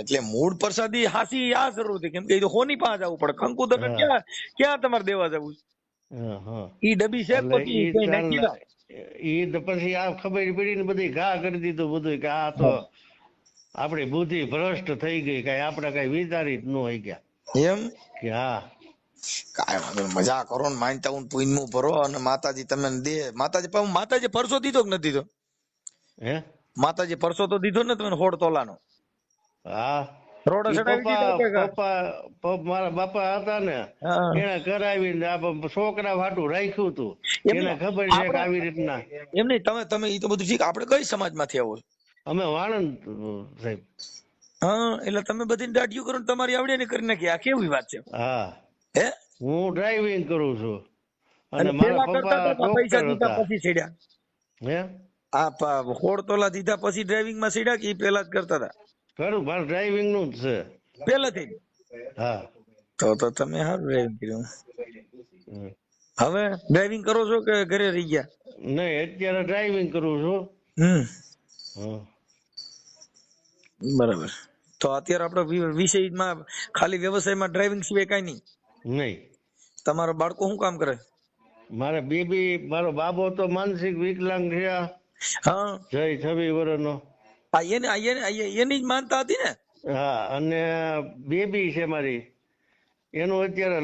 એટલે મૂળ પ્રસાદી હાસી આ જરૂર હતી, કેમ કે એ તો હોની પાસે જવું પડે. કંકુતર હા. ક્યાં ક્યાં તમારે દેવા જવું? હા હા ઈ ડબ્બી છે એટલે પછી ઈ કઈ ચાલ નક્કી ના. ઈ તો પછી આ ખબર પડી ને બધી ઘા કરી દીધું બધું કે આ તો આપણી બુદ્ધિ ભ્રષ્ટ થઈ ગઈ, કઈ આપણે કઈ વિચારી જ ન હોય ગયા એમ કે હા કાંઈ વાંધો નહીં. મજા કરો ને માનતા હું પુણ્યનું ભરો અને માતાજી તમને દે. માતાજી પણ માતાજી પરસો દીધો કે નથી દીધો? હે માતાજી પરસો તો દીધો ને તમને 16 તોલાનો. હા રોડે ઈ ચડાવી દીધો કે મારા બાપા હતા ને હા. એને કરાવીને આ છોકરા વાટું રાખ્યું હતું. એમ એને નહીં, ખબર છે કે આવી રીતના એમ નહીં, તમે ઈ તો બધું ઠીક. આપણે કઈ સમાજમાંથી આવો છો? અમે વાણંદ સાહેબ. હા, એટલે તમે બધી દાઢીઓ કરો ને તમારી આવડે ને કરી નાખી. આ કેવી વાત છે? હા હે હું ડ્રાઇવિંગ કરું છું અને એટલે મારા પેલા કરતા પપ્પા હતા પૈસા ડોક્ટર દીધા હતા. પછી સીડ્યા? હે આ 16 તોલા દીધા પછી ડ્રાઇવિંગ માં સીડ્યા કે ઈ પેલા જ કરતા હતા? ખરું મારે ડ્રાઇવિંગ નું જ છે. પેલાથી જ? હા તો તમે સારું ડ્રાઇવિંગ કર્યું. હમ. હવે ડ્રાઇવિંગ કરો છો કે ઘરે રહી ગયા? નહીં અત્યારે ડ્રાઇવિંગ કરું છું. હમ, હા. બરાબર. તો અત્યારે આપણે વિષયમાં ખાલી વ્યવસાયમાં ડ્રાઇવિંગ સિવાય કઈ નહીં? નહીં તમારા બાળકો શું કામ કરે? મારે બેબી મારો બાબો તો માનસિક વિકલાંગ છે. હા, જય 26 વર્ષનો. એની જ માનતા હતી ને? હા અને બેબી છે મારી, એનું અત્યારે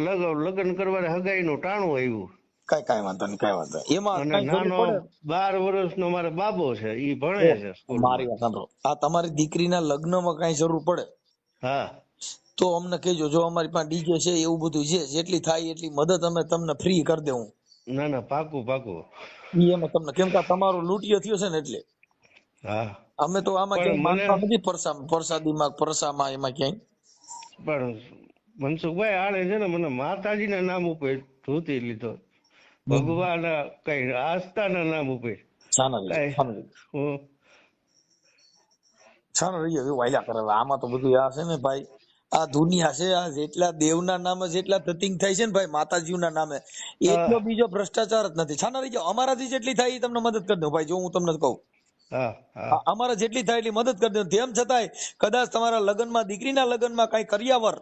લગ્ન કરવાને હગાઈનું ટાણું આવ્યું. કઈ વાંધો નહીં, કઈ વાંધો નહીં. એમાં અને કઈ જરૂર નાનો પડે? 12 વર્ષનો મારો બાબો છે, ઈ ભણે છે મારી સ્કૂલમાં. વાત સાંભળો. આ તમારી દીકરીના લગ્નમાં કઈ જરૂર પડે હા તો અમને કહેજો. જો અમારી પાસે ડીજે છે એવું બધું છે, જેટલી થાય એટલી મદદ અમે તમને ફ્રી કરી દેવું. ના ના પાકું પાકું. ઈ એમાં તમને, કેમ કે આ તમારો લૂંટિયો થયો છે ને એટલે હા અમે તો આમાં પણ ક્યાંય મને માનતા નથી. પરસાદીમાં પરસામાં એમાં ક્યાંય. પણ મનસુખભાઈ આને છે ને મને માતાજીના નામ ઉપર ધોતી લીધો, ભગવાન કઈ આસ્થાના નામ ઉપર છાના રહી કઈ છાના રહી હું છાના રહી એવું વાયલા કરે. આમાં તો બધું આ છે ને ભાઈ, આ દુનિયા છે. આ જેટલા દેવના નામે જેટલા ધતિંગ થાય છે ને ભાઈ, માતાજીના નામે, એટલો બીજો ભ્રષ્ટાચાર જ નથી. છાના રહી જાઓ. અમારાથી જેટલી થાય એ તમને મદદ કરી દઉં ભાઈ. જો હું તમને કહું, હા હા અમારા જેટલી થાય એટલી મદદ કરી દઉં. તેમ છતાંય કદાચ તમારા લગ્નમાં, દીકરીના લગ્નમાં કઈ કરિયાવર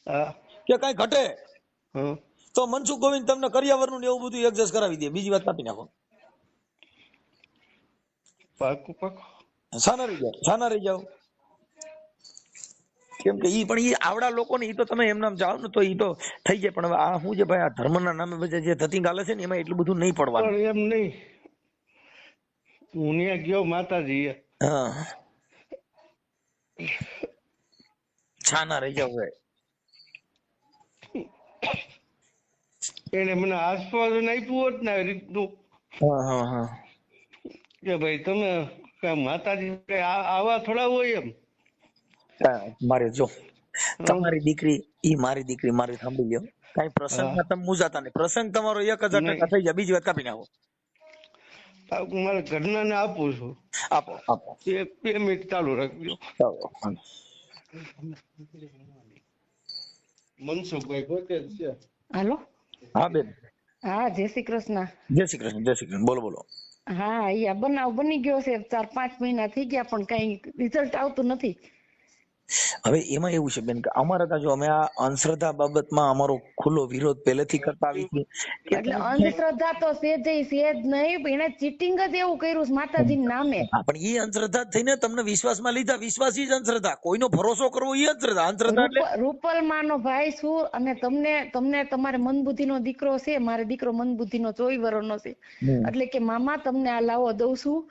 હા કે કઈ ઘટે હમ. તો મનસુખ ગોવિંદ તમને કરિયાવરનું ને એવું બધું એડજસ્ટ કરાવી દે. બીજી વાત કાપી નાખો. પાકું પાકું. છાના રહી જાઓ, છાના રહી જાઓ. કેમ કે ઈ પણ ઈ આવડા લોકો ને ઈ તો તમે એમ નામ જાઓ ને તો ઈ તો થઈ જાય. પણ હવે આ શું છે ભાઈ, આ ધર્મના નામે બધા જે ધતિંગ હાલે છે ને એમાં એટલું બધું નહીં પડવાનું. પણ એમ નહીં, હું ત્યાં ગયો માતાજી હા, છાના રહી જાઓ ભાઈ. એને મને આશ્વાસન આપ્યું હોત ને આ રીતનું હા હા હા. કે ભાઈ તમે માતાજી કઈ આવા થોડા હોય એમ. મારે જો હમ. તમારી દીકરી, ઈ મારી દીકરી, મારી સાંભળી લ્યો. કઈ હા પ્રસંગમાં તમે મૂજાતા નહીં. પ્રસંગ તમારો 1000% નહીં થઈ જાય. બીજી વાત કાપી નાખો. હું મારા ઘરના ને આપું છું. આપો આપો. 2 મિનિટ ચાલુ રાખજો. ચાલો. મનસુખભાઈ પોતે જ છે. હાલો. હા બેન, હા, જય શ્રી કૃષ્ણ. જય શ્રી કૃષ્ણ, જય શ્રી કૃષ્ણ. બોલો બોલો. હા, અહીંયા બનાવ બની ગયો છે. 4-5 મહિના થઈ ગયા પણ કઈ રિઝલ્ટ આવતું નથી. હવે એમાં એવું છે બેન કે અમારે ત્યાં જો અમે આ અંધશ્રદ્ધા બાબતમાં અમારો ખુલ્લો વિરોધ પહેલેથી કરતા આવી છીએ કે એટલે અંધશ્રદ્ધા તો સેજ નહીં, એને ચીટિંગ જ એવું કર્યું છે માતાજીના નામે. હા, પણ એ અંધશ્રદ્ધા થઈને તમને વિશ્વાસમાં લીધા. વિશ્વાસી જ અંધશ્રદ્ધા. કોઈનો ભરોસો કરવો એ અંધશ્રદ્ધા. અંધશ્રદ્ધા એટલે રૂપલમાનો ભાઈ છું અને તમને તમારે મનબુદ્ધિનો દીકરો છે. મારે દીકરો મનબુદ્ધિનો 24 વર્ષનો છે. એટલે કે મામા તમને આ લાવો દઉં છું,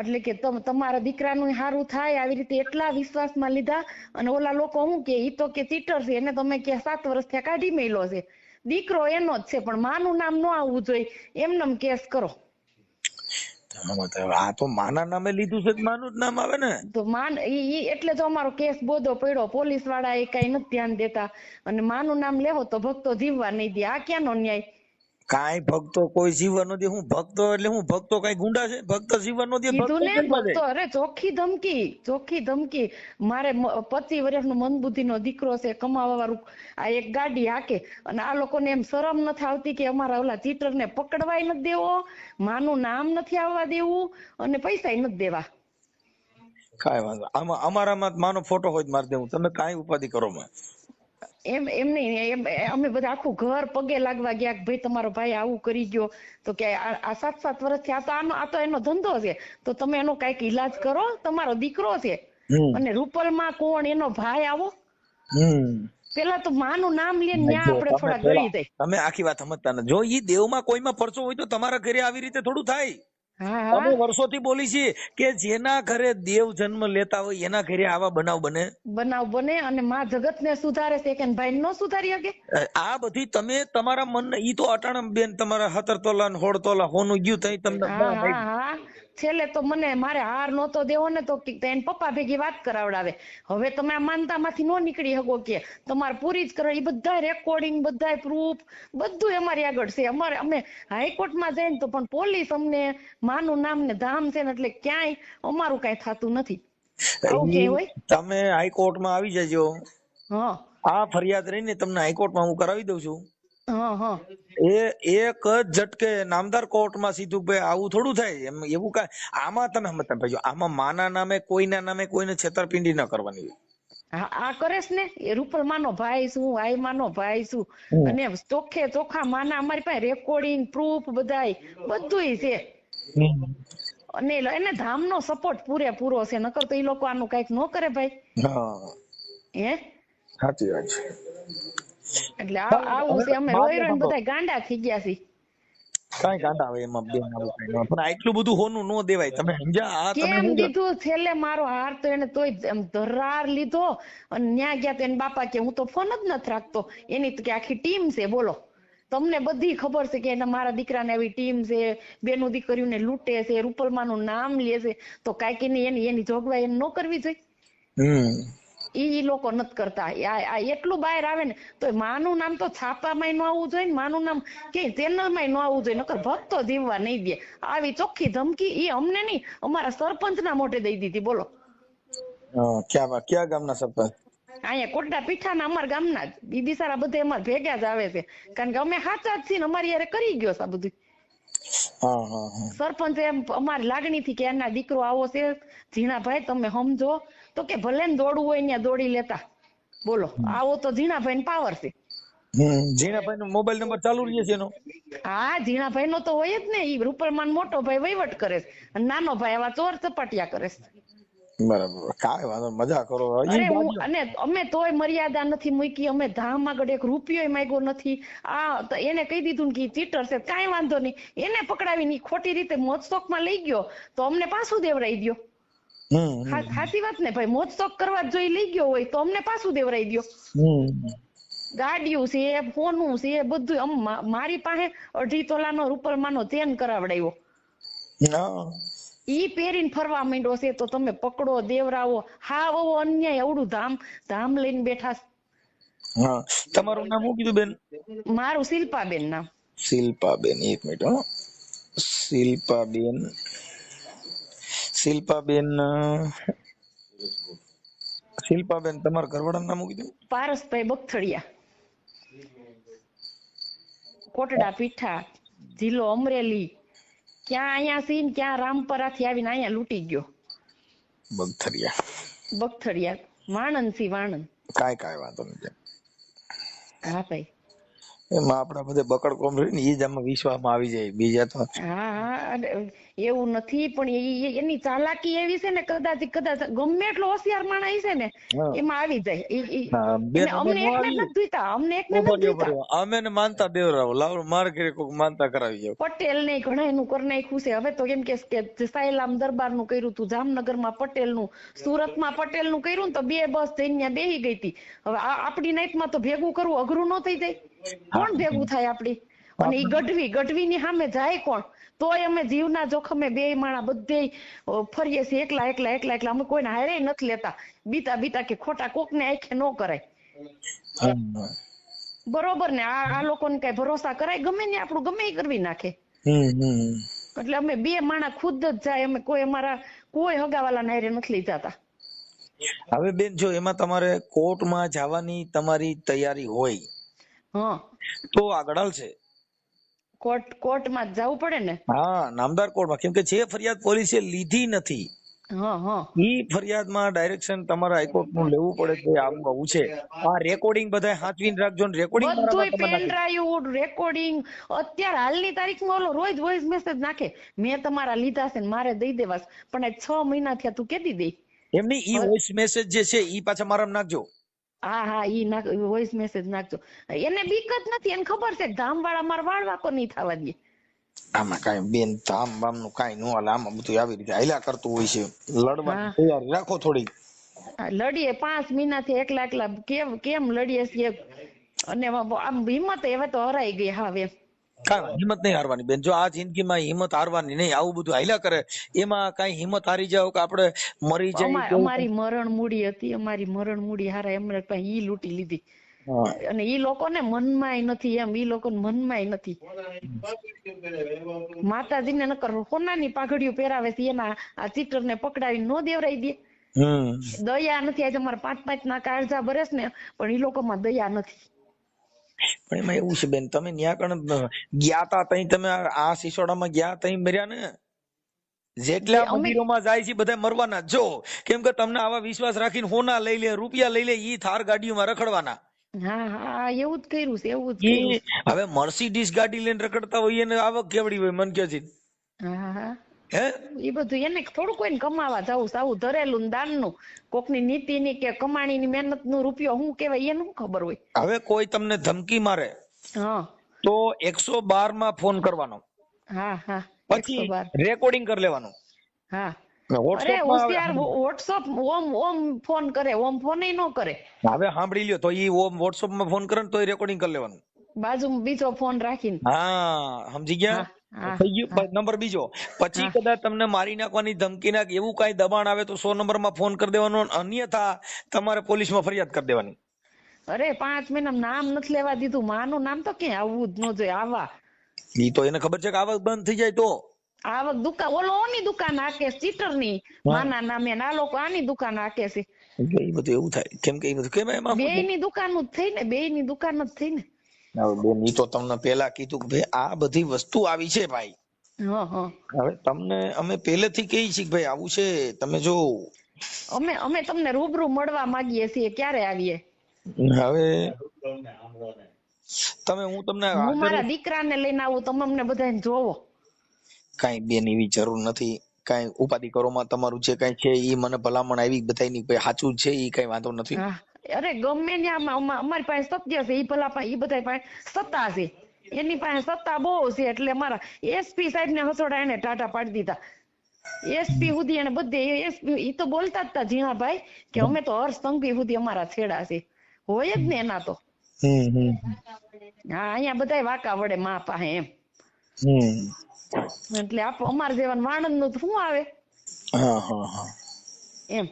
એટલે કે તમારા દીકરાનું સારું થાય આવી રીતે એટલા વિશ્વાસમાં લીધા. અને ઓલા લોકો શું કે ઈ તો કે ચીટર છે, એને તમે કે 7 વર્ષ થયા કાઢી મેલ્યો છે. દીકરો એનો જ છે પણ માનું નામ ન આવવું જોઈએ એમનેમ કેસ કરો. આ તો માના નામે લીધું છે, માનું જ નામ આવે ને. તો માન ઈ એટલે તો અમારો કેસ બોધો પડ્યો. પોલીસ વાળા એ કઈ નથી ધ્યાન દેતા અને માનું નામ લેવો તો ભક્તો જીવવા નહીં દે. આ ક્યાંનો ન્યાય? કાંઈ ભક્તો કોઈ જીવવા ન દે. હું ભક્તો એટલે હું ભક્તો કઈ ગુંડા છે? ભક્ત જીવવા ન દે. કીધું ને ભક્તો, અરે ચોખ્ખી ધમકી. મારે 25 વર્ષનો મંદબુદ્ધિનો દીકરો છે, કમાવા વાળું. આ એક ગાડી હાકે અને આ લોકોને એમ શરમ નથી આવતી કે અમારા ઓલા ચીટર ને પકડવાય નથી દેવો, માનું નામ નથી આવવા દેવું અને પૈસા નથી દેવા. કાંઈ વાંધો આમાં અમારામાં માનો ફોટો હોય તો મારી દેવું, તમે કાંઈ ઉપાધિ કરો માં. એમ નહીં, અમે બધા આખું ઘર પગે લાગવા ગયા કે ભાઈ તમારો ભાઈ આવું કરી ગયો, તો કે આ 7 વર્ષથી આ તો એનો ધંધો છે, તો તમે એનો કઈક ઈલાજ કરો, તમારો દીકરો છે. અને રૂપલમાં કોણ એનો ભાઈ આવો, પેલા તો માનું નામ લે ન્યા આપણે થોડા ગળી દઈ. તમે આખી વાત સમજતા નથી. જો ઈ દેવમાં કોઈમાં પરચો હોય તો તમારા ઘરે આવી રીતે થોડું થાય. હા અમે હા, વર્ષોથી બોલી છીએ કે જેના ઘરે દેવ જન્મ લેતા હોય એના ઘરે આવા બનાવ બને. બનાવ બને અને માં જગત ને સુધારે છે કે ભાઈ નો સુધારી શકે. આ બધી તમે તમારા મન ઈ તો અટાણા બેન તમારા 17 તોલા ને 16 તોલા હોનું ગયું તઈ તમને હા હા હા, છેલ્લે તો મને મારે હાર નહોતો દેવો ને તો એને પપ્પા ભેગી વાત કરાવડાવે. હવે તમે આ માનતામાંથી નો નીકળી શકો કે તમારે પૂરી જ કરો. એ બધા રેકોર્ડિંગ, બધા પ્રૂફ, બધું અમારી આગળ છે. અમે હાઈકોર્ટમાં જઈને તો પણ પોલીસ અમને માનું નામ ને ધામ છે ને એટલે ક્યાંય અમારું કઈ થતું નથી. આવું ક્યાંય હોય? તમે હાઈકોર્ટમાં આવી જજો. હા આ ફરિયાદ રહીને તમને હાઈકોર્ટમાં હું કરાવી દઉં છું. હા હા, એ એક જ ઝટકે નામદાર કોર્ટમાં સીધું ભાઈ આવું થોડું થાય એમ. એવું કાંઈ આમાં તમે સમજતા ભાઈ, આમાં માના નામે કોઈના નામે કોઈને છેતરપિંડી ન કરવાની હોય. હા આ કરેશ ને, એ રૂપલ માનો ભાઈ શું, આઈ માનો ભાઈ શું, અને ચોખ્ખે ચોખ્ખા માના અમારી પાસે રેકોર્ડિંગ, પ્રૂફ બધાય બધુંય છે. અને એને ધામનો સપોર્ટ પૂરેપૂરો છે, નકર તો એ લોકો આનું કઈક ન કરે ભાઈ. હા હે સાચી વાત છે. એટલે આવું છે. અમે રોઈ રોઈને બધા ગાંડા થઈ ગયા છીએ. કાંઈ ગાંડા આવે એમાં બેન, આવું કાંઈ ન. પણ આટલું બધું હોનું ન દેવાય. તમે સમજ્યા? આ તમે કેમ દીધું છેલ્લે મારો હાર તો એને તોય એમ ધરાર લીધો અને ન્યા ગયા તો એને બાપા કે હું તો ફોન જ નથી રાખતો. એની તો કે આખી ટીમ છે. બોલો, તમને બધી ખબર છે કે એના મારા દીકરાને એવી ટીમ છે, બેનું દીકરીઓને લૂંટે છે, રૂપલમાનું નામ લે છે, તો કાંઈક એની જોગવાઈ એને ન કરવી જોઈએ. ઈ લોકો નથી કરતા. આ એટલું બહાર આવે ને તો માનું નામ તો છાપામાં ન આવવું જોઈએ ને, માનું નામ કે ચેનલમાં ન આવવું જોઈએ, નકર ભક્તો જીવવા નહીં દે. આવી ચોખ્ખી ધમકી ઈ અમને નહીં, અમારા સરપંચના મોઢે દઈ દીધી. બોલો, ક્યાં ગામના સરપંચ? અહીંયા કોટડા પીઠાના અમારા ગામના જ. દીદી સારા બધે અમારે ભેગા જ આવે છે, કારણ કે અમે સાચા જ છીએ ને અમારી યારે કરી ગયો છે આ બધું. સરપંચ એમ અમારી લાગણી થી કે એના દીકરો આવો છે ઝીણાભાઈ, તમે સમજો. તો કે ભલે ને દોડવું હોય ત્યાં દોડી લેતા. બોલો, આવો તો ઝીણાભાઈ ને પાવર છે. ઝીણાભાઈ નો મોબાઈલ નંબર ચાલુ રહે છે એનો? હા, ઝીણાભાઈ નો તો હોય જ ને. ઈ રૂપલમાન મોટો ભાઈ વહીવટ કરે છે અને નાનો ભાઈ આવા ચોર ચપાટિયા કરે છે. બરાબર, કાંઈ વાંધો, મજા કરો. અને અમે તોય મર્યાદા નથી મૂકી. અમે ધામ આગળ એક રૂપિયો માંગ્યો નથી. આ એને કહી દીધું કે ચીટર છે, કાંઈ વાંધો નહીં. એને પકડાવીને ખોટી રીતે મોજશોખમાં લઈ ગયો તો અમને પાછું દેવરાઈ દયો. સાચી વાત ને ભાઈ, મોજશોખ કરવા જો લઈ ગયો હોય તો અમને પાછું દેવરાઈ દયો. ગાડીઓ છે, ફોનું છે, બધું. મારી પાસે 2.5 તોલાનો રૂપલમાનો ચેન કરાવડાવ્યો. ઈ પહેરીને ફરવા માંડ્યો છે તો તમે પકડો, દેવરાવો. હા, એવો અન્યાય, એવડું ધામ લઈને બેઠા. તમારું નામ શું કીધું બેન? મારું શિલ્પાબેન નામ. શિલ્પાબેન, એક મિનિટ. શિલ્પાબેન તમારા ઘરવાળાનું નામ શું કીધું? પારસભાઈ બગથડિયા, કોટડા પીઠા, જિલ્લો અમરેલી. ક્યાં અહીંયા સીન, ક્યાં રામપરાથી આવીને અહીંયા લૂંટી ગયો. બગથડિયા વાણંદ થી વાણંદ. કાંઈ વાંધો નથી. હા ભાઈ, એમાં આપડા બધે બકડ કોમ રહી ને એ જ આમાં વિશ્વાસમાં આવી જાય. બીજા તો હા એવું નથી, પણ એની ચાલાકી એવી છે ને, કદાચ ગમે એટલો હોશિયાર માણસ છે ને એમાં આવી જાય. અમને એકને નથી જોઈતા, અમને એકને નથી જોઈતા. અમે માનતા દેવરાવો લાવ માર ઘરે કોક માનતા કરાવી જાવ. પટેલ ને ઘણા એનું કરી નાખ્યું છે. હવે તો કેમ કે સાયલામ દરબાર નું કર્યું હતું, જામનગર માં પટેલ નું, સુરત માં પટેલ નું કર્યું ને તો 2 બસ જઈને બેહી ગઈ હતી. હવે આપડી નાઈટ માં તો ભેગું કરવું અઘરું ન થઈ જાય? કોણ ભેગું થાય આપડી? અને ઈ ગઢવી ની સામે જાય કોણ? તોય અમે જીવના જોખમે 2 માણા બધે ફરીએ છીએ એકલા. અમે કોઈને હારે નથી લેતા. બીતા કે ખોટા કોક ને આંખે ન કરાય. બરોબર ને? આ લોકોને કઈ ભરોસા કરાય? ગમે ને આપણું ગમે એ કરવી નાખે. એટલે અમે 2 માણા ખુદ જ જાય. અમે કોઈ અમારા કોઈ હગાવાલા હારે નથી લઈ જતા. હવે બેન, જો એમાં તમારે કોર્ટમાં જવાની તમારી તૈયારી હોય તો આગળ છે. કોર્ટમાં જવું પડે ને? હા, નામદાર કોર્ટમાં. કેમ કે જે ફરિયાદ પોલીસે લીધી નથી હા હા ઈ ફરિયાદમાં ડાયરેક્શન તમારા હાઈકોર્ટ નું લેવું પડે કે આવું આવું છે. આ રેકોર્ડિંગ બધા સાચવીને રાખજો ને રેકોર્ડિંગ મારામાં બધુંય તમે પેન નાખી. ડ્રાઈવ રેકોર્ડિંગ અત્યારે હાલની તારીખમાં ઓલો રોજ વોઇસ મેસેજ નાખે મેં તમારા લીધા છે ને મારે દઈ દેવા છે. પણ આ 6 મહિના થયા તું કેદી દે. એમની ઈ વોઇસ મેસેજ જે છે ઈ પાછા મારામાં નાખજો. હા હા ઈ નાખ વોઇસ મેસેજ નાખજો. એને બીક જ નથી, એને ખબર છે ધામ વાળા મારા વાળવાકો નહીં થવા દે. આમાં કાંઈ બેન ધામ બામ નું કાંઈ ન હાલે. આમાં બધું આવી રીતે હાલ્યા કરતું હોય છે. લડવાની હા તૈયારી રાખો થોડી. લડીએ 5 મહિનાથી એકલા એકલા કેમ લડીએ છીએ. અને આમ હિંમત હવે તો હરાઈ ગઈ હવે. કાંઈ હિંમત નહીં હારવાની બેન. જો આ જિંદગીમાં હિંમત હારવાની નહીં. આવું બધું હાલ્યા કરે એમાં કાંઈ હિંમત હારી જાવ કે આપણે મરી જાય તો અમારી મરણ મૂડી હતી, અમારી મરણ મૂડી હારા એમને ઈ લૂંટી લીધી. અને ઈ લોકોને મનમાંય નથી એમ, ઈ લોકોને મનમાંય નથી. માતાજીને નકર સોનાની પાઘડીઓ પહેરાવે છે એના આ ચીટર ને પકડાવી નો દેવરાઈ દે. દયા નથી. આજે અમારા 5-5 ના કાળજા બરેસ ને પણ ઈ લોકોમાં દયા નથી. પણ એમાં એવું છે બેન, તમે ન્યા કણ ગયા તા તઈ તમે આ સિસોડામાં ગયા તઈ મર્યા ને. જેટલા મંદિરોમાં જાય છે બધા મરવાના જો. કેમ કે તમને આવા વિશ્વાસ રાખીને હોના લઈ લે, રૂપિયા લઈ લે, ઈ થાર ગાડીઓમાં રખડવાના. હા હા એવું જ કર્યું છે, એવું જ કર્યું. હવે મર્સિડીઝ ગાડી લઈને રખડતા હોય એને આવક કેવડી હોય મન કે છે. હા હા હે એ બધું એને થોડું કોઈને કમાવા જવું સાવું ધરેલું દાનનું કોકની નીતિની કે કમાણીની મહેનતનું રૂપિયો શું કહેવાય એનું ખબર હોય. હવે કોઈ તમને ધમકી મારે હા તો 112 માં ફોન કરવાનો. હા હા પછી 112 રેકોર્ડિંગ કરી લેવાનું. હા અરે હોશિયાર વોટ્સઅપ ઓમ ફોન કરે, ઓમ ફોન નો કરે. હવે સાંભળી લ્યો તો ઈ ઓમ વોટ્સઅપ માં ફોન કરે તો રેકોર્ડિંગ કરી લેવાનું. બાજુમાં બીજો ફોન રાખીને. હા સમજી ગયા. હા થઈ ગયું નંબર બીજો. પછી કદાચ તમને મારી નાખવાની ધમકી નાખ એવું કઈ દબાણ આવે તો 100 નંબર માં ફોન કરી દેવાનો. અન્યથા તમારે પોલીસમાં ફરિયાદ કરી દેવાની. અરે 5 મહિના નામ નથી લેવા દીધું. માનું નામ તો ક્યાં આવવું જ ન જોઈએ. આવા ઈ તો એને ખબર છે કે આવક બંધ થઈ જાય તો આવક દુકાન ઓલોની દુકાન હાકે ચીટર ની માના નામે આ લોકો આની દુકાન હાકે છે. એ બધું એવું થાય. કેમ કે એ બધું કેમ એમાં બે ની દુકાન જ થઈ ને, બે ની દુકાન જ થઈ ને. બેન ઈ તો તમને પેલા કીધું કે ભાઈ આ બધી વસ્તુ આવી છે ભાઈ. હવે તમને અમે પહેલેથી કહી છીએ કે ભાઈ આવું છે તમે જો. અમે તમને રૂબરૂ મળવા માંગીએ છીએ. ક્યારે આવીએ? હવે તમે હું તમને મારા દીકરાને લઈને આવું, તમે અમને બધાને જોવો. કઈ બેન એવી જરૂર નથી. કઈ ઉપાધિ કરોમાં તમારું જે કઈ છે ઈ મને ભલામણ આવી બધાની સાચું છે ઈ કઈ વાંધો નથી. અરે ગમે ત્યાં અમારી પાસે સત્ય છે. ઈ ભલા ઈ બધા પાસે સત્તા છે. એની પાસે સત્તા બહુ છે એટલે અમારા એસપી સાહેબ ને હસોડા એને ટાટા પાડી દીધા. એસપી સુધી એને બધે ઈ તો બોલતા જ હતા ઝીણાભાઈ કે અમે તો હર્ષ સંઘવી સુધી અમારા છેડા છે. હોય જ ને એના તો. હા અહીંયા બધા વાંકા વડે મા પાસે એમ. એટલે અમારે જેવા વાણંદ નું શું આવે એમ.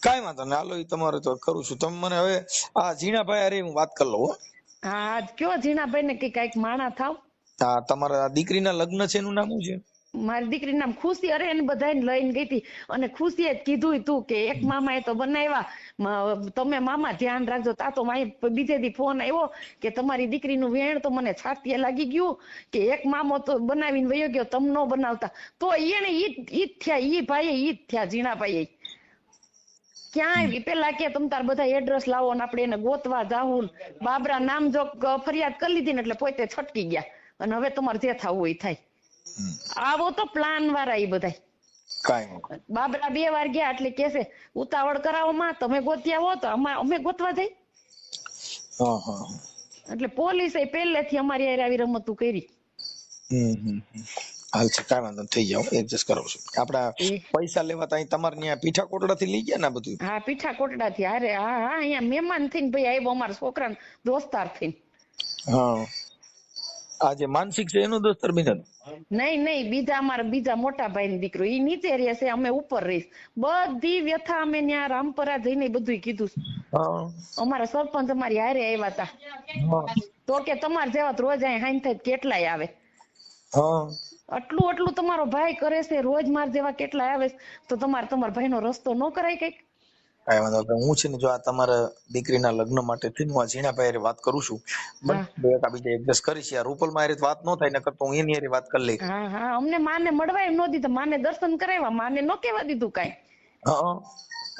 કઈ વાંધો નહીં. હાલો ઈ તમારે તો કરું છું. તમે મને હવે આ ઝીણાભાઈ અરે હું વાત કરી લઉં. હા કયો ઝીણાભાઈ ને કઈક માણા થાવ. હા તમારા દીકરીના લગ્ન છે એનું નામ શું છે? મારી દીકરી નામ ખુશી. અરે એને બધાને લઈને ગઈ હતી અને ખુશીએ કીધું તું કે એક મામા એ તો બનાવ્યા, તમે મામા ધ્યાન રાખજો. તા તો બીજે દી ફોન આવ્યો કે તમારી દીકરીનું વેણ તો મને છાતીએ લાગી ગયું કે એક મામો તો બનાવીને વયો ગયો, તમ નો બનાવતા. તો એને ઈ થયા, ઈ ભાઈ ઈ થયા ઝીણાભાઈ. ક્યાંય પેલા કે તમ તાર બધા એડ્રેસ લાવો ને આપણે એને ગોતવા જાવું. બાબરા નામ જો ફરિયાદ કરી લીધી ને એટલે પોતે છટકી ગયા અને હવે તમારે જે થવું હોય થાય. આવો તો પ્લાન વાળા ઈ બધા. બાબરા 2 વાર ગયા એટલે કેસે ઉતાવળ કરાવો માં, તમે ગોત્યા હો તો અમે ગોતવા જઈ. એટલે પોલીસે પહેલેથી અમારી હારે આવી રમતું કરી. હાલ છે કાંઈ વાંધો થઈ જાવ એડજસ્ટ કરો છો. આપડા પૈસા લેવા ત્યાં તમારે ત્યાં પીઠા કોટડા થી લઈ ગયા ને બધું? હા પીઠા કોટડા થી. અરે હા અહીંયા મહેમાન થઈને ભાઈ આવ્યો અમારા છોકરા દોસ્તાર થઈને. આ જે માનસિક છે એનો દોસ્તાર બીજા? નહીં બીજા અમારા બીજા મોટા ભાઈ ની દીકરો. ઈ નીચે રહે છે, અમે ઉપર રહીશ. બધી વ્યથા અમે ત્યાં રામપરા જઈને બધું કીધું. અમારા સરપંચ અમારી હારે આવ્યા હતા તો કે તમારે જેવા રોજ અહીં હાઈન થાય કેટલાય આવે. આટલું તમારો ભાઈ કરે છે રોજ માર જેવા કેટલાય આવે તો તમારા ભાઈ નો રસ્તો ન કરાય કઈક? કાંઈ વાંધો નહીં. હું છે ને જો આ તમારા દીકરીના લગ્ન માટે થઈને હું આ ઝીણાભાઈ હારે વાત કરું છું, હા બસ એકાબીજા એડજસ્ટ કરીશ. યાર રૂપલમાં હારે વાત ન થાય, નકર તો હું એની હારે વાત કરી લઈશ. હા હા અમને માને મળવા ન દીધા, માને દર્શન કરાવ્યા, માને ન કહેવા દીધું કાંઈ. હા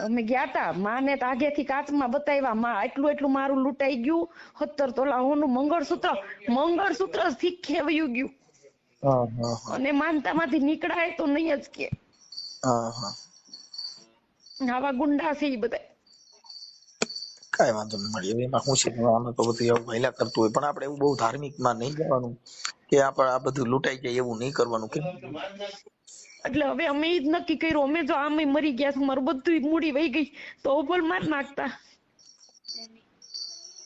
અમે ગયા તા, માને તો આગેથી કાચમાં બતાવ્યા, માં એટલું મારું લૂંટાઈ ગયું, 17 તોલા હોનું મંગળસૂત્ર શીખે વયું ગયું, હા હા હા અને માનતામાંથી નીકળાય તો નહીં જ કે. હા હા આવા ગુંડા છે ઈ બધા. કાંઈ વાંધો નહીં, મળીએ. હવે એમાં શું છે કે આમાં તો બધું એવું પહેલા કરતું હોય, પણ આપણે એવું બહુ ધાર્મિકમાં નહીં જવાનું કે આપણે આ બધું લૂંટાઈ જાય એવું નહીં કરવાનું. કે એટલે હવે અમે ઈ જ નક્કી કર્યું, અમે જો આમે મરી ગયા છે, મારું બધું મૂડી વહી ગઈ તો ઉપર માર નાખતા.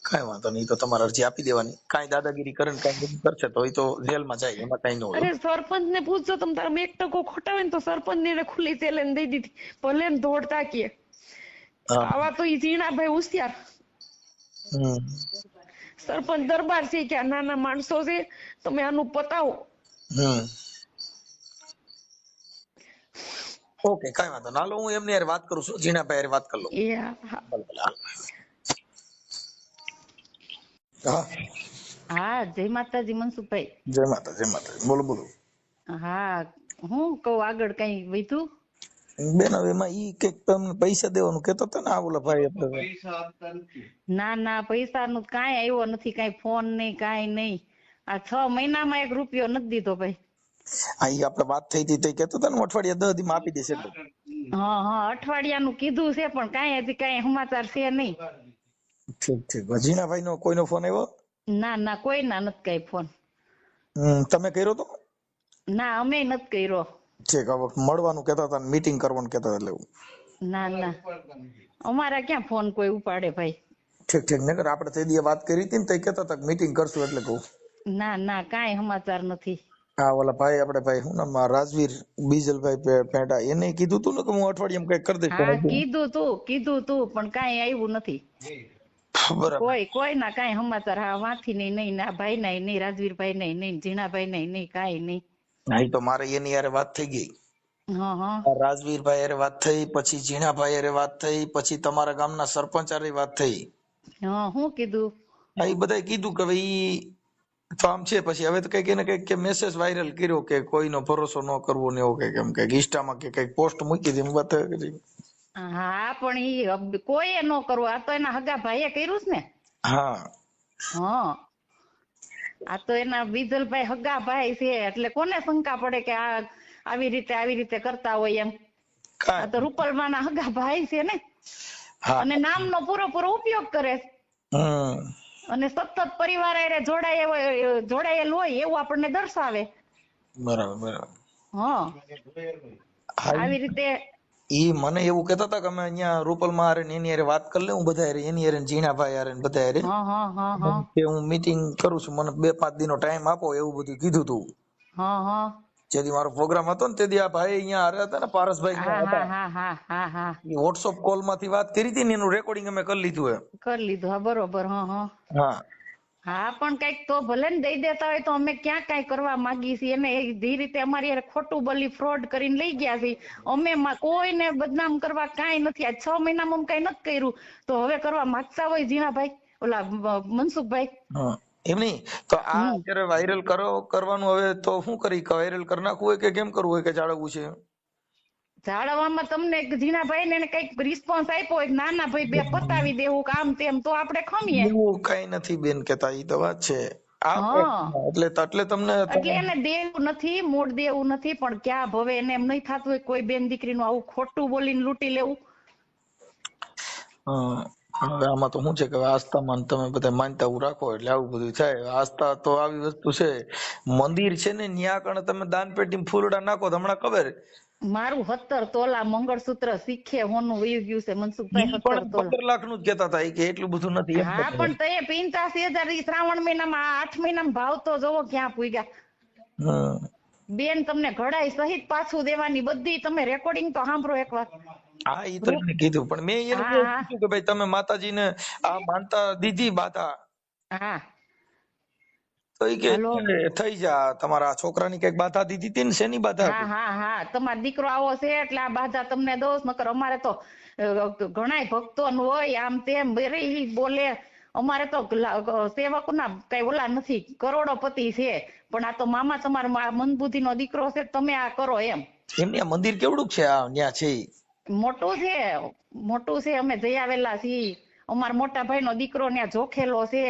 કાંઈ વાંધો નહીં, તો તમારે અરજી આપી દેવાની. કાંઈ દાદાગીરી કરે ને કાંઈ બધું કરશે તો એ તો જેલમાં જાય, એમાં કાંઈ ન હોય. અરે સરપંચ ને પૂછજો તમે, તારા 1% ખોટા હોય ને તો સરપંચ ને ખુલ્લી ચેલેન્જ દઈ દીધી, ભલે ને દોડતા કીએ. હા આવા તો ઈ ઝીણાભાઈ હોશિયાર. હમ સરપંચ દરબાર છે કે આ નાના માણસો છે, તમે આનું પતાવો. હમ ઓકે, કાંઈ વાંધો ના. હાલો, હું એમની હારે વાત કરું છું, ઝીણાભાઈ હારે વાત કરી લઉં. એ હા ભલે ભલે, હાલો. હા, હા જય માતાજી મનસુખભાઈ. જય માતા, જય માતા. બોલો બોલો. હા હું કહું આગળ કઈ વધ્યું? બેન હવે એમાં ઈ કઈક તમને પૈસા દેવાનું કેતો હતા ને, આ ઓલા ભાઈ આપણે. ના પૈસાનું કાંઈ આવ્યો નથી, કાંઈ ફોન નહીં કાંઈ નહીં. આ 6 મહિનામાં 1 રૂપિયો નથી દીધો ભાઈ. હા, ઈ આપણે વાત થઈ હતી તો ઈ કેતો હતા ને અઠવાડિયા 10 દી માં આપી દેશે એટલે. હા અઠવાડિયાનું કીધું છે, પણ કાંઈ હજી કાંઈ સમાચાર છે નહીં. ઠીક ઠીક. ઝીણાભાઈ નો કોઈનો ફોન આવ્યો? ના કોઈના નથી કાંઈ ફોન. તમે કર્યો તો? ના અમે નથી કર્યો. ઠીક. હવે મળવાનું કેતા હતા, મીટિંગ કરવાનું કેતા હતા એટલે એવું. ના અમારા ક્યાં ફોન કોઈ ઉપાડે ભાઈ. ઠીક ઠીક. નકર આપણે તે દી વાત કરી હતી ને તો કેતા હતા મીટિંગ કરશું એટલે કહું. ના કાંઈ સમાચાર નથી. હા, ઓલા ભાઈ આપણે ભાઈ શું નામ, રાજવીર બીજલભાઈ પેંડા, એને કીધું તું ને કે હું અઠવાડિયામાં કઈક કરી દઈશ. હા કીધું તું પણ કાંઈ આવ્યું નથી. બરાબર. કોઈના કાંઈ સમાચાર હા વાથી નહીં ના ભાઈ ના નહીં, રાજવીરભાઈ નહીં, ઝીણાભાઈ નહીં કાંઈ નહીં. હા, ઈ તો મારે એની હારે વાત થઈ ગઈ. હા રાજવીરભાઈ હારે વાત થઈ, પછી ઝીણાભાઈ હારે વાત થઈ, પછી તમારા ગામના સરપંચ હારે વાત થઈ. શું કીધું? હા, ઈ બધાય કીધું કે ભાઈ ઈ તો આમ છે. પછી હવે તો કઈક એને કઈક કે મેસેજ વાયરલ કર્યો કે કોઈનો ભરોસો ન કરવો ને એવું કઈક, એમ કઈક ઇન્સ્ટામાં કે કઈક પોસ્ટ મૂકી હતી, વાત કરી. હા પણ ઈ કોઈએ ન કરવું, આ તો એના હગા ભાઈએ કર્યું છે ને. હા આ તો એના બીજલભાઈ હગા ભાઈ છે, એટલે કોને શંકા પડે કે આ આવી રીતે કરતા હોય એમ. આ તો રૂપલમાના હગા ભાઈ છે ને, અને નામનો પૂરો ઉપયોગ કરે છે. અને સતત પરિવાર હારે જોડાયેલ હોય એવું આપણને દર્શાવે. બરાબર. આવી રીતે ઈ મને એવું કહેતા હતા કે અમે અહીંયા રૂપલમાં હારે એની હારે વાત કરી લે, હું બધા હારે એની હારે ઝીણાભાઈ હારે બધા હારે કે હું મીટિંગ કરું છું, મને 2-5 દિનો ટાઈમ આપો, એવું બધું કીધું તું. જેથી મારો પ્રોગ્રામ હતો ને તેથી આ ભાઈ અહીંયા હારે હતા ને, પારસભાઈ હતા. વોટ્સઅપ કોલ માંથી વાત કરી હતી ને, એનું રેકોર્ડિંગ અમે કરી લીધું. બરોબર. હા પણ કઈક તો ભલે ને દઈ દેતા હોય તો અમે ક્યાં કઈ કરવા માંગી છીએ, એને જે રીતે અમારી હારે ખોટું બોલી ફ્રોડ કરીને લઈ ગયા છે, અમે કોઈને બદનામ કરવા કાંઈ નથી. આ 6 મહિનામાં કઈ નથી કર્યું, તો હવે કરવા માંગતા હોય ઝીણાભાઈ, ઓલા મનસુખભાઈ? એમ નહીં તો આ અત્યારે વાયરલ કરવાનું હવે તો શું કરી, વાયરલ કરી નાખવું હોય કે કેમ કરવું હોય, કે જાળવવું છે? જાળવવામાં તમને ઝીણાભાઈ ને કઈક રિસ્પોન્સ આપ્યો હોય, નાના ભાઈ બે પતાવી દેવું કે આમ તેમ, તો આપણે ખમીએ. એવું કઈ નથી બેન કેતા, ઈ તો વાત છે. એટલે તમને એટલે એને દેવું નથી, મૂળ દેવું નથી, પણ ક્યાં ભવે એને એમ નહીં થતું હોય કોઈ બેન દીકરીનું આવું ખોટું બોલીને લૂંટી લેવું. હવે આમાં તો શું છે કે આસ્થામાં તમે બધા માનતા રાખો એટલે આવું બધું થાય. આસ્થા તો આવી વસ્તુ છે, મંદિર છે ને ન્યા કણે તમે દાન પેટીમાં ફૂલડા નાખો તો હમણાં ખબર મારું 17 તોલા મંગળસૂત્ર શીખે હોનું વયું ગયું છે મનસુખભાઈ. 17 તોલા 15 લાખ નું જ કેતા હતા કે એટલું બધું નથી. હા પણ તે 85,000 શ્રાવણ મહિનામાં 8 મહિનામાં ભાવ તો જોવો ક્યાં પૂગ્યા. બેન તમને ઘડાઈ સહિત પાછું દેવાની, બધી તમે રેકોર્ડિંગ તો સાંભળો એકવાર. હા ઈ તો એને કીધું, પણ મેં એને કીધું કે ભાઈ તમે માતાજીને આ માનતા દીધી બાધા, તો ઈ કે થઈ જા, તમારા છોકરાની કઈક બાધા દીધી હતી ને, શેની બાધા? હા તમારો દીકરો આવો છે એટલે આ બાધા તમને દોસ, નકર અમારે તો ઘણાય ભક્તો હોય આમ તેમ બરે ઈ બોલે અમારે તો સેવકોના કઈ ઓલા નથી, કરોડોપતિ છે, પણ આ તો મામા તમારા મંદબુદ્ધિ નો દીકરો છે, તમે આ કરો એમ. એમને આ મંદિર કેવડું છે આ ન્યા છે ઈ? મોટું છે, અમે જઈ આવેલા છીએ. અમારા મોટા ભાઈ નો દીકરો ત્યાં જોખેલો છે.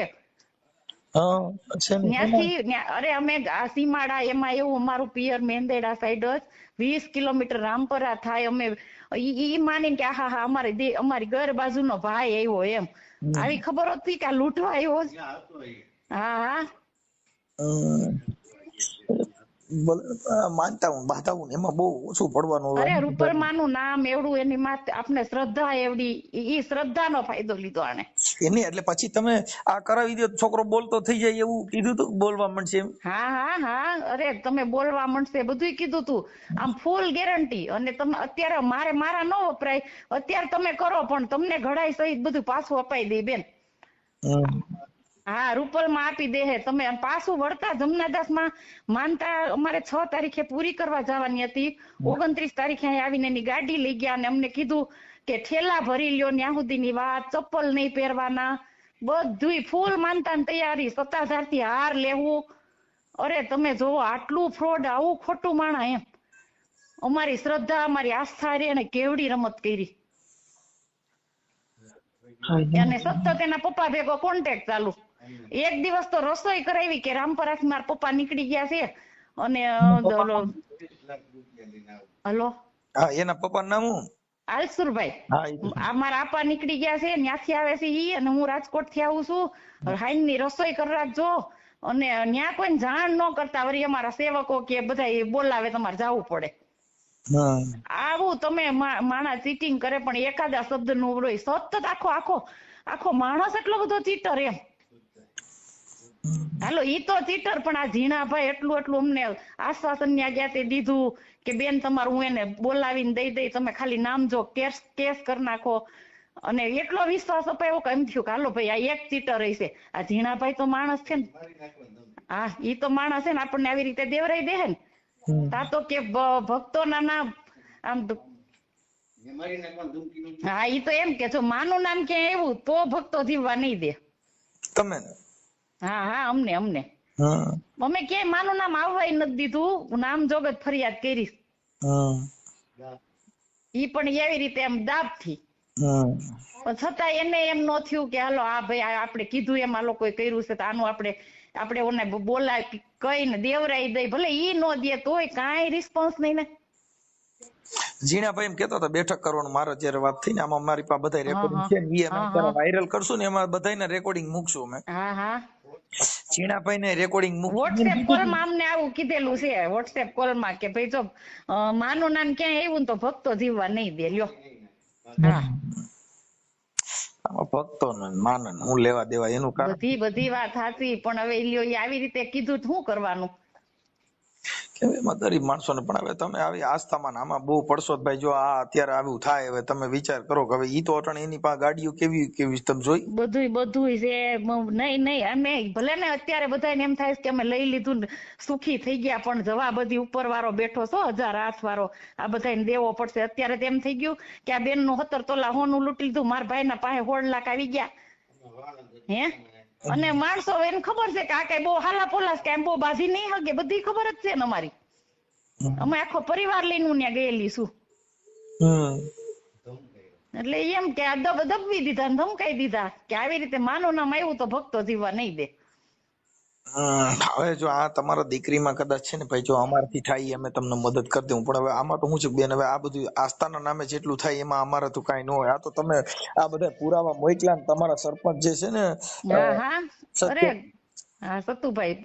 ત્યાંથી અરે અમે આ સીમાડા એમાં એવું અમારું પિયર મેંદેડા સાઈડ જ 20 કિલોમીટર રામપરા થાય. અમે ઈ માનીને કે હા અમારી ઘર બાજુનો ભાઈ આવ્યો એમ. આવી ખબર હતી કે આ લૂંટવા આવ્યો છે. હા માનતા હું બાધા હું એમાં બહુ ઓછું પડવાનું. અરે રૂપરમાનું નામ એવડું, એની માથે આપણે શ્રદ્ધા એવડી, ઈ શ્રદ્ધાનો ફાયદો લીધો આને. એની એટલે પછી તમે આ કરાવી દો છોકરો બોલતો થઈ જાય એવું કીધું તું, બોલવા મળશે એમ? હા અરે તમે બોલવા મળશે બધું કીધું તું, આમ ફૂલ ગેરંટી. અને તમે અત્યારે મારા ન વપરાય, અત્યારે તમે કરો પણ તમને ઘડાઈ સહિત બધું પાછું અપાઈ દે બેન. હા રૂપલમાં આપી દે હે. તમે પાછું વળતા જમનાદાસ માં માનતા અમારે 6 તારીખે પૂરી કરવા જવાની હતી. 29 તારીખે અહીં આવીને એની ગાડી લઈ ગયા અને અમને કીધું કે ઠેલા ભરી લ્યો ત્યાં સુધીની વાત, ચપ્પલ નહીં પહેરવાના, બધુંય ફૂલ માનતા ની તૈયારી, 57,000 થી હાર લેવું. અરે તમે જોવો આટલું ફ્રોડ, આવું ખોટું માણા એમ. અમારી શ્રદ્ધા અમારી આસ્થા રે ને કેવડી રમત કરી. અને સતત એના પપ્પા ભેગો કોન્ટેક્ટ ચાલુ. એક દિવસ તો રસોઈ કરાવી કે રામપરાથી મારા પપ્પા નીકળી ગયા છે અને હલો હા એના પપ્પાનું નામ શું? આલસુરભાઈ. મારા આપા નીકળી ગયા છે, ત્યાંથી આવે છે ઈ, અને હું રાજકોટ થી આવું છું. હાઈન ની રસોઈ કરી રાખજો. અને ન્યા કોઈ જાણ ન કરતા વળી અમારા સેવકો કે બધા બોલાવે તમારે જવું પડે. આવું તમે માણસ ચીટિંગ કરે પણ એકાદા શબ્દ નું હોય સતત આખો માણસ એટલો બધો ચીટર એમ. હાલો ઈ તો ચીટર, પણ આ ઝીણાભાઈ એટલું અમને આશ્વાસન ન્યા ગયા તે દીધું કે બેન તમારું હું એને બોલાવીને દઈ તમે ખાલી નામ જો કેસ કરી નાખો. અને એટલો વિશ્વાસ અપાયો કે એમ થયું કે હાલો ભાઈ આ એક ચીટર હશે. આ ઝીણાભાઈ તો માણસ છે ને. હા ઈ તો માણસ છે ને, આપણને આવી રીતે દેવરાઈ દે ને. તા તો કે ભક્તો ના નામ આમ હા ઈ તો એમ કે જો માનું નામ ક્યાંય એવું તો ભક્તો જીવવા નહીં દે તમે. હા અમને અમે ક્યાંય માનું નામ આવવા નથી દીધું. નામ જોગત ફરિયાદ કરી. ઈ પણ એવી રીતે એમ દાબ થી. છતાં એને એમ ન થયું કે હાલો આ ભાઈ આપણે કીધું એમ આ લોકોએ કર્યું છે તો આનું આપણે ઓને બોલાય કઈને દેવરાઈ દઈ. ભલે ઈ નો દે તોય કાંઈ રિસ્પોન્સ નહીં ને. ઝીણાભાઈ એમ કેતો હતો બેઠક કરવાનું. મારે જયારે વાત થઈ ને આમાં મારી પાસે બધા રેકોર્ડિંગ છે ને ઈ અમે વાયરલ કરશું ને એમાં બધાને રેકોર્ડિંગ મૂકશું અમે. ઝીણાભાઈ ને રેકોર્ડિંગ વોટ્સએપ કોલ માં અમને આવું કીધેલું છે. વોટ્સએપ કોલ માં કે ભાઈ જો માનું નામ ક્યાંય આવ્યું તો ભક્તો જીવવા નહીં દે લ્યો. ભક્તો માનન હું લેવા દેવા એનું કારણ બધી વાત સાચી, પણ હવે લ્યો આવી રીતે કીધું શું કરવાનું? કે એમાં ગરીબ માણસો ને પણ હવે તમે આવી આસ્થામાં આમાં બહુ પડશો ભાઈ. જો આ અત્યારે આવું થાય હવે તમે વિચાર કરો કે હવે ઈ તો અટણ એની પાસે ગાડીઓ કેવી તમે જોઈ બધું છે. નહીં અમે ભલે ને અત્યારે બધાને એમ થાય કે અમે લઈ લીધું ને સુખી થઈ ગયા, પણ જવા બધી ઉપર વાળો બેઠો છો 1008 વાળો આ બધાને દેવો પડશે. અત્યારે તેમ થઈ ગયું કે આ બેન નું 17 તોલા હોનું લૂંટી લીધું, મારા ભાઈ ના પાસે 16 લાખ આવી ગયા હે. અને માણસો એને ખબર છે કે આ કઈ બહુ હાલા પોલાસ કે બહુ બાજી નહીં હગે, બધી ખબર જ છે ને અમારી. અમે આખો પરિવાર લઈને હું ત્યાં ગયેલી છું. એટલે એમ કે આ દબવી દીધા ને ધમકાઈ દીધા કે આવી રીતે માનું નામ આવ્યું તો ભક્તો જીવવા નહીં દે. હવે જો આ તમારા દીકરીમાં કદાચ છે ને ભાઈ, જો અમારાથી થાય અમે તમને મદદ કરી દઉં, પણ હવે આમાં તો હું છે બેન, હવે આ બધું આસ્થાના નામે જેટલું થાય એમાં અમારે તો કઈ ન હોય. આ તો તમે આ બધા પુરાવા મોકલ્યા ને તમારા સરપંચ જે છે ને સતુભાઈ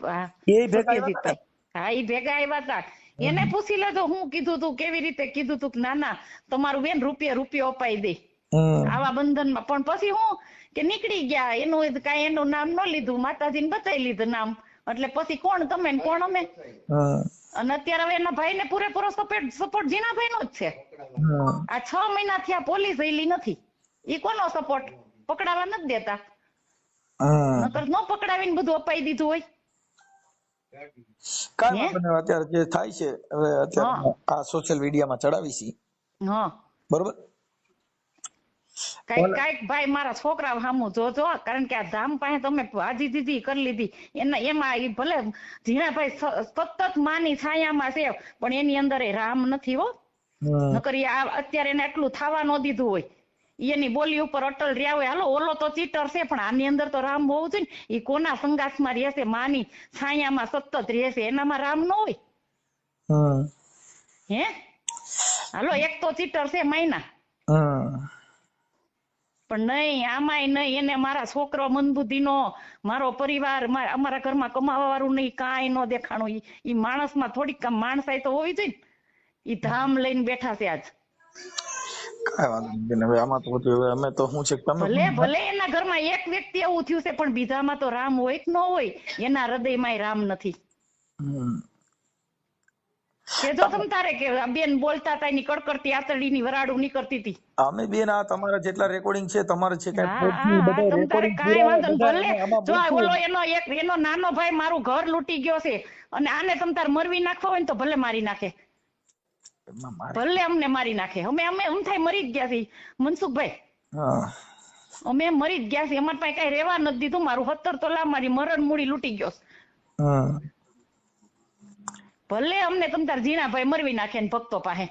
ઈ ભેગા આવ્યા હતા. એને પૂછી લેજો હું કીધું તું, કેવી રીતે કીધું તું. ના તમારું બેન રૂપિયો અપાઈ દે આવા બંધનમાં. પણ પછી હું કે નીકળી ગયા, એનું કઈ એનું નામ ન લીધું, માતાજીને બતાવી લીધું નામ. એટલે પછી કોણ તમે ને કોણ અમે. અને અત્યારે હવે એના ભાઈ ને પૂરેપૂરો સપોર્ટ ઝીણાભાઈ નો જ છે. આ 6 મહિના થયા પોલીસ ગયેલી નથી. ઈ કોનો સપોર્ટ? પકડાવા નથી દેતા. નકર ન પકડાવીને બધું અપાઈ દીધું હોય. કાંઈ વાંધો નહીં. અત્યારે જે થાય છે હવે અત્યારે આ સોશિયલ મીડિયામાં ચડાવી છે બરોબર. કાંઈક ભાઈ મારા છોકરા સામું જોજો, કારણ કે આ ધામ પાસે તમે ભાજી દીધી કરી લીધી, એમાં ઈ ભલે ઝીણાભાઈ સતત માની છાયામાં છે, પણ એની અંદર એ રામ નથી હો. નકર અત્યારે એને એટલું થવા ન દીધું હોય, એની બોલી ઉપર અટલ રહ્યા હોય. હાલો ઓલો તો ચીટર છે, પણ આની અંદર તો રામ હોવું જોઈએ ને. એ કોના સંગાસમાં રહેશે? માની છાયામાં સતત રહેશે, એનામાં રામ ન હોય હે? હાલો એક તો ચીટર છે માયના, પણ નહીં, આમાંય નહીં. એને મારા છોકરો મંદબુદ્ધિનો, મારો પરિવાર, અમારા ઘરમાં કમાવા વાળું નહીં, કાંઈ ન દેખાણું. ઈ માણસમાં થોડીક માણસાઈ તો હોવી જોઈએ ને. ઈ ધામ લઈને બેઠા છે આજ. કાંઈ વાંધો નહીં. હવે આમાં તો બધું, હવે અમે તો શું છે કે તમે ભલે એના ઘરમાં એક વ્યક્તિ એવું થયું છે, પણ બીજામાં તો રામ હોય કે ન હોય? એના હૃદયમાં રામ નથી. કે જો તમ તારે કે બેન બોલતા હતા એની કડકડતી આતરડીની વરાડું નીકળતી હતી. અમે બેન આ તમારા જેટલા રેકોર્ડિંગ છે, તમારે છે તમ તારે કાંઈ વાંધો નહીં. ભલે જો ઓલો એનો નાનો ભાઈ મારું ઘર લૂંટી ગયો છે, અને આને તમ તારે મરવી નાખવા હોય ને તો ભલે મારી નાખે, ભલે અમને મારી નાખે. અમે થાય મરી જ ગયા છીએ મનસુખભાઈ, અમે મરી જ ગયા છીએ. અમારી પાસે કઈ રેવા નથી દીધું. મારું 17 તોલા મારી મરણ મૂડી લૂંટી ગયો. ભલે અમને તમ તાર ઝીણાભાઈ મરવી નાખે ને ભક્તો પાસે.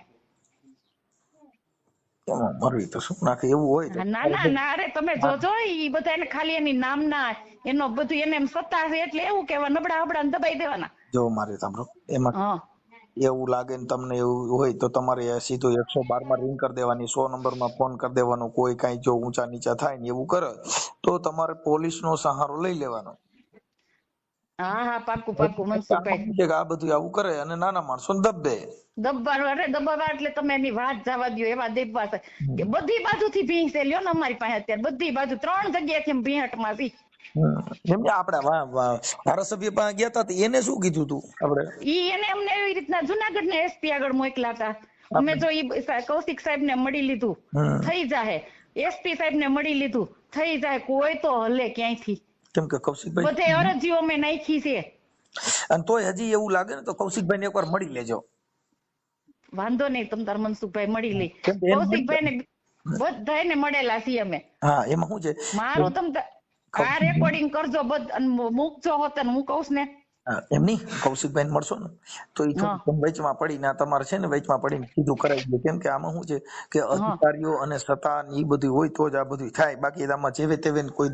મરવી તો શું નાખે એવું હોય? ના અરે તમે જોજો, ઈ બધા એને ખાલી એની નામના એનો બધું એને એમ સત્તા છે એટલે એવું કેવા નબળા હબડા દબાઈ દેવાના. જો મારે સાંભળો, એમાં એવું લાગે ને તમને એવું હોય તો તમારે સીધું 112 માં રિંગ કરી દેવાની, 100 નંબરમાં ફોન કરી દેવાનો. કોઈ કઈ જો ઊંચા નીચા થાય ને એવું કરે તો તમારે પોલીસ નો સહારો લઈ લેવાનો. હા પાકું મનસુખભાઈ. આ બધું આવું કરે અને નાના માણસો દબાવવા એટલે તમે એની વાત જવા દો. એવા દેખવા છે કે બધી બાજુથી ભીંસ છે લ્યો ને અમારી પાસે અત્યારે, બધી બાજુ 3 જગ્યાએથી ભીંહટમાં છે. એમ આપડે ધારાસભ્ય પાસે ગયા હતા, એને શું કીધું તું? આપડે એને અમને એવી રીતના જુનાગઢ ને એસપી આગળ મોકલા હતા. અમે જો કૌશિક સાહેબ ને મળી લીધું, થઈ જાય. એસપી સાહેબ ને મળી લીધું, થઈ જાય. કોઈ તો હલે ક્યાંયથી, કેમ કે કૌશિકભાઈ બધે અરજીઓ મેં નાખી છે. અને તોય હજી એવું લાગે ને તો કૌશિકભાઈ ને એકવાર મળી લેજો. વાંધો નહીં, તમ તાર મનસુખભાઈ મળી લે. કૌશિકભાઈ ને બધાય ને મળેલા છીએ અમે. હા, એમાં શું છે, મારું તમ આ રેકોર્ડિંગ કરજો મૂકજો હોત ને હું કહું ને એમ નહીં. કૌશિકભાઈ ને મળશો ને તો એ વચમાં પડીને તમારે છે ને વચમાં પડીને સીધું કરાવી દે. કેમ કે આમાં શું છે કે અધિકારીઓ અને સત્તા એ બધું હોય તો જ આ બધું થાય. બાકી આમાં જેવે તેવે કોઈ